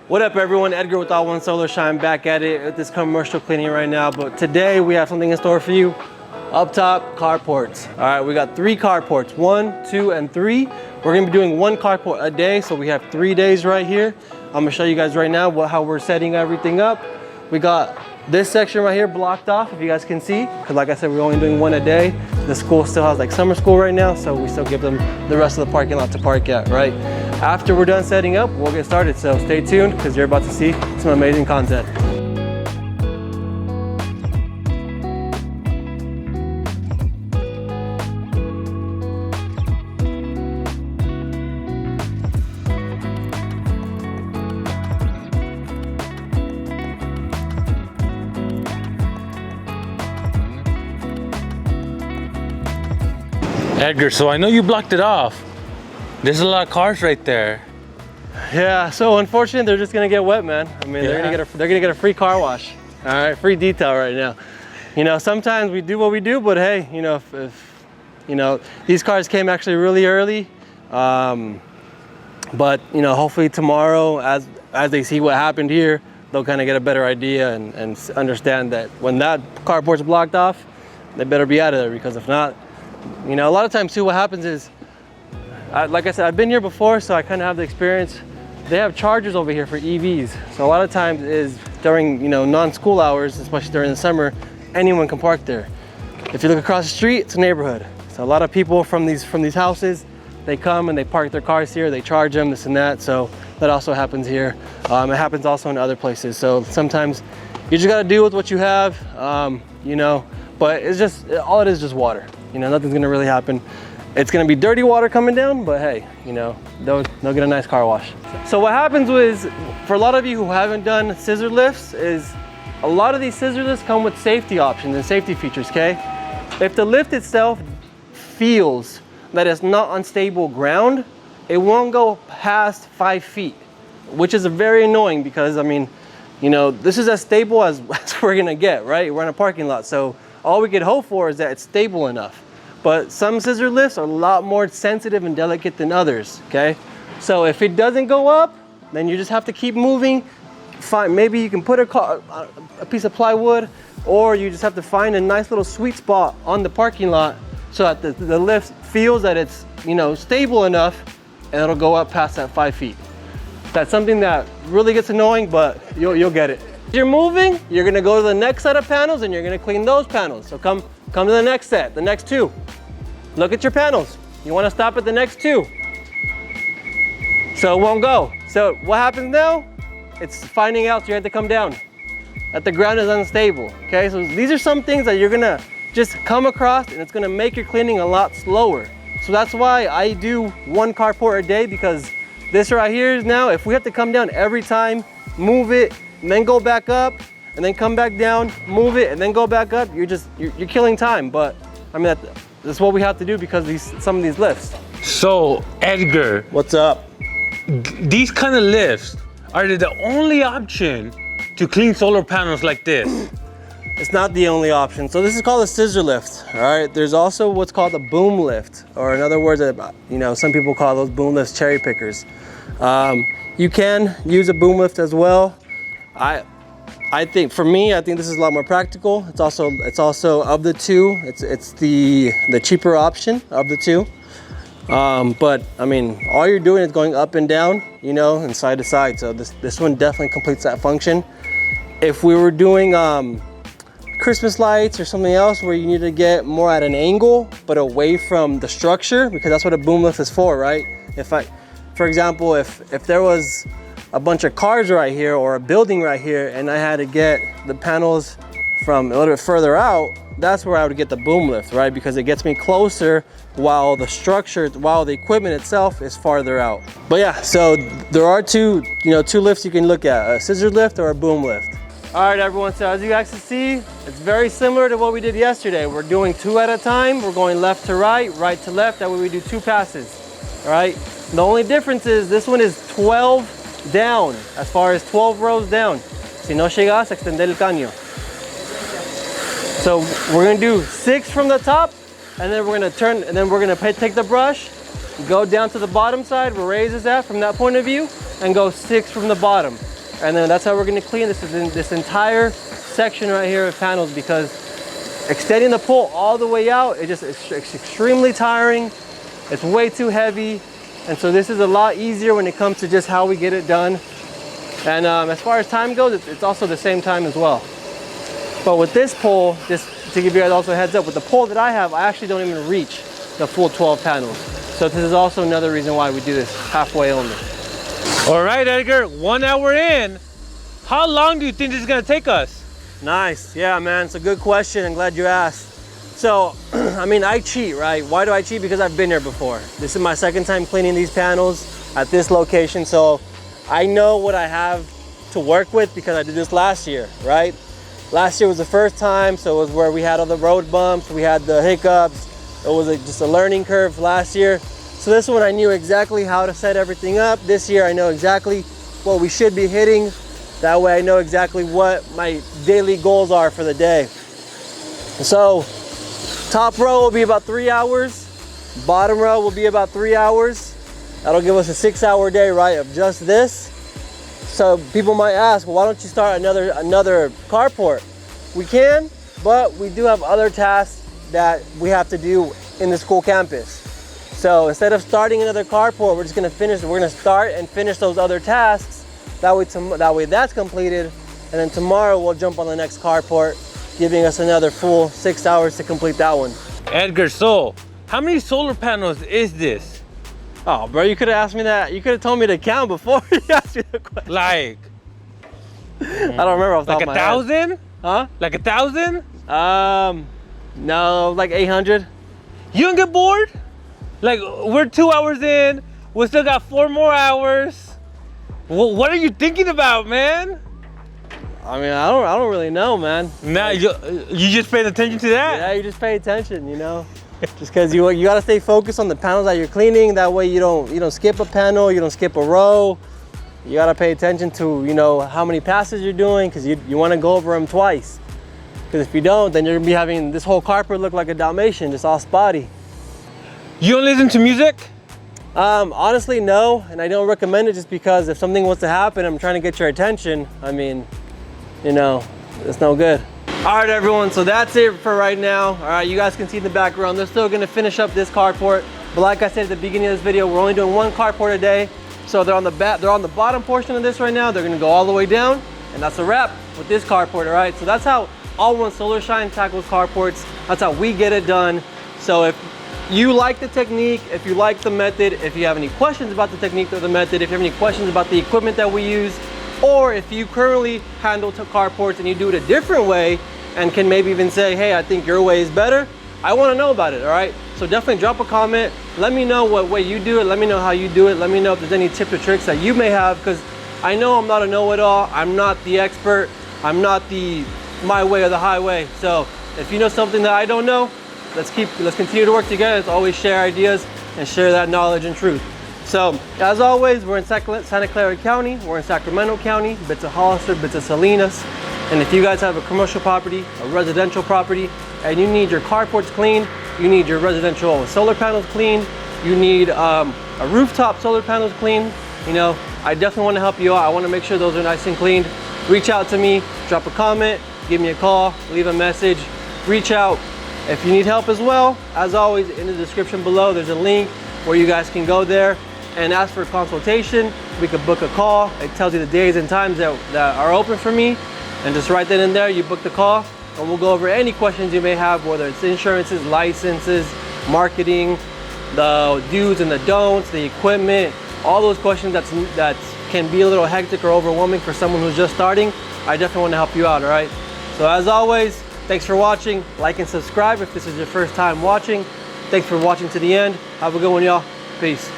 What up everyone, Edgar with All One Solar Shine back at it with this commercial cleaning right now. But today we have something in store for you. Up top, carports. All right, we got 3 carports, 1, 2, and 3. We're gonna be doing 1 carport a day, so we have 3 days right here. I'm gonna show you guys right now how we're setting everything up. We got this section right here blocked off, if you guys can see, because like I said, we're only doing 1 a day. The school still has like summer school right now, so we still give them the rest of the parking lot to park at, right? After we're done setting up, we'll get started, so stay tuned because you're about to see some amazing content. Edgar, so I know you blocked it off. There's a lot of cars right there. Yeah, so unfortunately they're just gonna get wet, man. I mean, they're gonna get a free car wash. All right, free detail right now. You know, sometimes we do what we do, but hey, you know, if you know, these cars came actually really early. But you know, hopefully tomorrow, as they see what happened here, they'll kind of get a better idea and understand that when that carport's blocked off, they better be out of there, because if not, you know, a lot of times too, what happens is, like I said, I've been here before, so I kind of have the experience. They have chargers over here for EVs. So a lot of times is during, you know, non-school hours, especially during the summer, anyone can park there. If you look across the street, it's a neighborhood. So a lot of people from these houses, they come and they park their cars here, they charge them, this and that. So that also happens here. It happens also in other places. So sometimes you just gotta deal with what you have, you know, but it's just, all it is just water. You know, nothing's gonna really happen. It's gonna be dirty water coming down, but hey, you know, they'll get a nice car wash. So what happens is, for a lot of you who haven't done scissor lifts, is a lot of these scissor lifts come with safety options and safety features, okay? If the lift itself feels that it's not on stable ground, it won't go past 5 feet, which is very annoying because, I mean, you know, this is as stable as we're gonna get, right? We're in a parking lot, so all we could hope for is that it's stable enough. But some scissor lifts are a lot more sensitive and delicate than others, okay? So if it doesn't go up, then you just have to keep moving. Maybe you can put a piece of plywood, or you just have to find a nice little sweet spot on the parking lot so that the lift feels that it's, you know, stable enough, and it'll go up past that 5 feet. That's something that really gets annoying, but you'll get it. If you're moving, you're gonna go to the next set of panels and you're gonna clean those panels. So come to the next set, the next 2. Look at your panels. You wanna stop at the next 2. So it won't go. So what happens now? It's finding out you have to come down, that the ground is unstable, okay? So these are some things that you're gonna just come across, and it's gonna make your cleaning a lot slower. So that's why I do 1 carport a day, because this right here is now, if we have to come down every time, move it, and then go back up, and then come back down, move it, and then go back up, you're killing time. But I mean, that's what we have to do because of some of these lifts. So Edgar, what's up? These kind of lifts, are they the only option to clean solar panels like this? It's not the only option. So this is called a scissor lift, all right? There's also what's called a boom lift, or in other words, you know, some people call those boom lifts cherry pickers. You can use a boom lift as well. I think, for me, I think this is a lot more practical. It's also of the 2, it's the cheaper option of the 2. But I mean, all you're doing is going up and down, you know, and side to side. So this one definitely completes that function. If we were doing Christmas lights or something else where you need to get more at an angle, but away from the structure, because that's what a boom lift is for, right? For example, if there was a bunch of cars right here or a building right here, and I had to get the panels from a little bit further out, that's where I would get the boom lift, right? Because it gets me closer while the equipment itself is farther out. But yeah, so there are 2 lifts you can look at, a scissor lift or a boom lift. All right, everyone, so as you guys can see, it's very similar to what we did yesterday. We're doing 2 at a time. We're going left to right, right to left. That way we do 2 passes, all right? The only difference is this one is 12 down, as far as 12 rows down. Si no llegas, extender el caño. So we're gonna do 6 from the top, and then we're gonna turn, and then we're gonna take the brush, go down to the bottom side where Reyes is at from that point of view, and go 6 from the bottom. and then that's how we're gonna clean this entire section right here of panels, because extending the pole all the way out, it's extremely tiring. It's way too heavy. And so this is a lot easier when it comes to just how we get it done. And as far as time goes, it's also the same time as well. But with this pole, just to give you guys also a heads up, with the pole that I have, I actually don't even reach the full 12 panels. So this is also another reason why we do this halfway only. All right, Edgar, 1 hour in. How long do you think this is gonna take us? Nice, yeah, man, it's a good question. I'm glad you asked. So, I mean, I cheat, right? Why do I cheat? Because I've been here before. This is my second time cleaning these panels at this location. So I know what I have to work with because I did this last year, right? Last year was the first time, so it was where we had all the road bumps, we had the hiccups. It was just a learning curve last year. So this one I knew exactly how to set everything up. This year I know exactly what we should be hitting. That way I know exactly what my daily goals are for the day. So top row will be about 3 hours. Bottom row will be about 3 hours. That'll give us a 6-hour day, right, of just this. So people might ask, well, why don't you start another carport? We can, but we do have other tasks that we have to do in the school campus. So instead of starting another carport, we're gonna start and finish those other tasks. That way that's completed, and then tomorrow we'll jump on the next carport, giving us another full 6 hours to complete that one. Edgar, so how many solar panels is this? Oh, bro, you could have asked me that. You could have told me to count before you asked me the question. Like, I don't remember off the top like of my head. 1,000? Huh? Like 1,000? No, like 800. You don't get bored? Like, we're 2 hours in, we still got 4 more hours. What are you thinking about, man? I mean, I don't really know, man. Nah, you just paying attention to that? Yeah, you just pay attention, you know. Just because you gotta stay focused on the panels that you're cleaning. That way you don't skip a panel, you don't skip a row. You gotta pay attention to, you know, how many passes you're doing, because you want to go over them twice. Because if you don't, then you're gonna be having this whole carpet look like a Dalmatian, just all spotty. You don't listen to music? Honestly, no, and I don't recommend it, just because if something was to happen, I'm trying to get your attention. I mean, you know, it's no good. All right, everyone, so that's it for right now. All right, you guys can see in the background, they're still gonna finish up this carport. But like I said at the beginning of this video, we're only doing one carport a day. So they're on the bottom portion of this right now. They're gonna go all the way down, and that's a wrap with this carport, all right? So that's how All One Solar Shine tackles carports. That's how we get it done. So if you like the technique, if you like the method, if you have any questions about the technique or the method, if you have any questions about the equipment that we use, or if you currently handle carports and you do it a different way and can maybe even say, hey, I think your way is better, I want to know about it, all right? So definitely drop a comment. Let me know what way you do it. Let me know how you do it. Let me know if there's any tips or tricks that you may have, because I know I'm not a know-it-all. I'm not the expert. I'm not the my way or the highway. So if you know something that I don't know, let's continue to work together. Let's always share ideas and share that knowledge and truth. So as always, we're in Santa Clara County, we're in Sacramento County, bits of Hollister, bits of Salinas. And if you guys have a commercial property, a residential property, and you need your carports cleaned, you need your residential solar panels cleaned, you need a rooftop solar panels cleaned, you know, I definitely want to help you out. I want to make sure those are nice and cleaned. Reach out to me, drop a comment, give me a call, leave a message, reach out. If you need help as well, as always, in the description below, there's a link where you guys can go there and ask for a consultation. We could book a call. It tells you the days and times that are open for me. And just right then and there, you book the call, and we'll go over any questions you may have, whether it's insurances, licenses, marketing, the do's and the don'ts, the equipment, all those questions that can be a little hectic or overwhelming for someone who's just starting. I definitely want to help you out, all right? So as always, thanks for watching. Like and subscribe if this is your first time watching. Thanks for watching to the end. Have a good one, y'all. Peace.